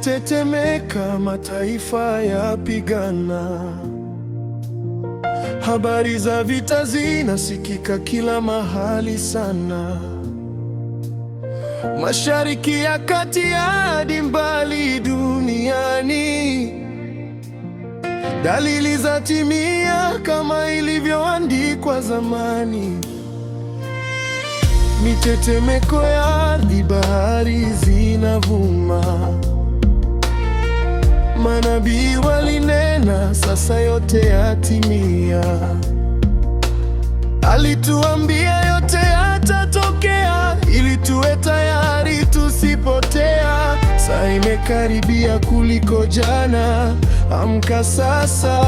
inatetemeka, mataifa yapigana. Habari za vita zinasikika kila mahali sana, Mashariki ya Kati hadi mbali duniani. Dalili za timia kama ilivyoandikwa zamani. Mitetemeko ya ardhi, bahari zinavuma. Manabii walinena, sasa yote yatimia. Alituambia yote yatatokea, ili tuwe tayari tusipotea. Saa imekaribia kuliko jana, amka sasa,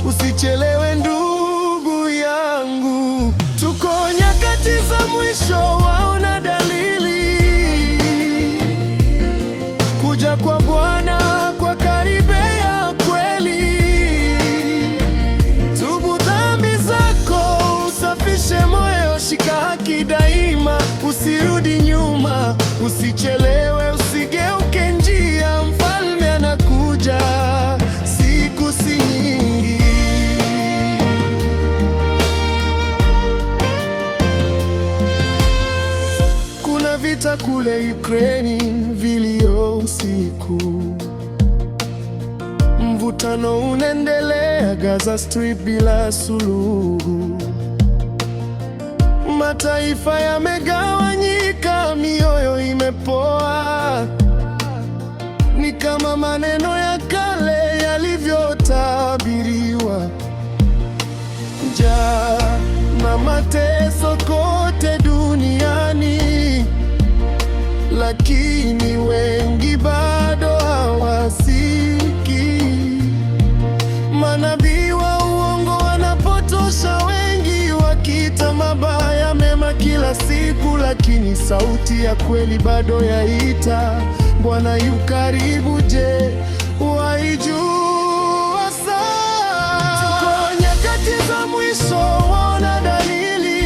usichelewe ndugu yangu. Tuko nyakati za mwisho, waona dalili. Kuja kwa Bwana kwa karibia kweli. Tubu dhambi zako, usafishe moyo, shika haki daima, usirudi nyuma, usichelewe, usigeuke njia, mfalme anakuja, siku si nyingi. Kuna vita kule Ukraine, vilio usiku. Mvutano unaendelea Gaza Strip bila suluhu. Mataifa yamegawanyika, mioyo imepoa. Ni kama maneno ya kale yalivyotabiriwa. Njaa na mateso kote duniani, lakini wengi bado hawasiki. Manabii wa uongo wanapotosha wengi, wakiita mabaya mema kila siku, lakini sauti ya kweli bado yaita, Bwana yu karibu. Je, waijua saa? Tuko nyakati za mwisho, waona dalili.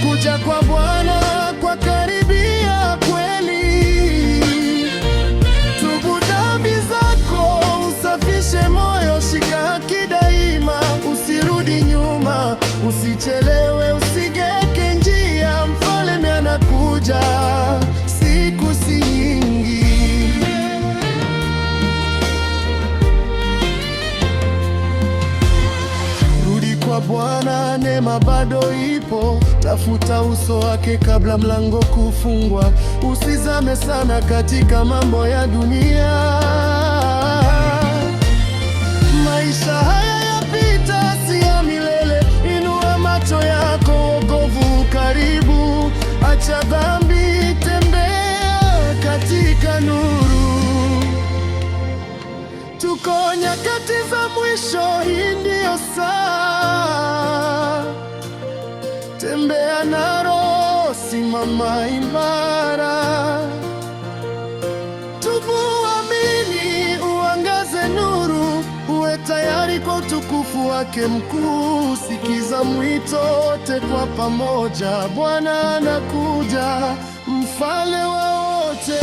Kuja kwa Bwana kwa karibia kweli. Tubu dhambi zako, usafishe moyo, shika haki daima, usirudi nyuma, usichelewe, usigeuke njia, mfalme anakuja, siku si nyingi. Rudi kwa Bwana, neema bado ipo. Tafuta uso wake kabla mlango kufungwa. Usizame sana katika mambo ya dunia. Maisha haya yapita, si ya milele. Inua macho yako, wokovu karibu. Acha dhambi, tembea katika nuru. Tuko nyakati za mwisho, hii ndiyo saa. Tembea na Roho, simama imara. Tubu, amini, uangaze nuru, uwe tayari kwa utukufu wake mkuu. Sikiza mwito, wote kwa pamoja, Bwana anakuja, mfalme wa wote.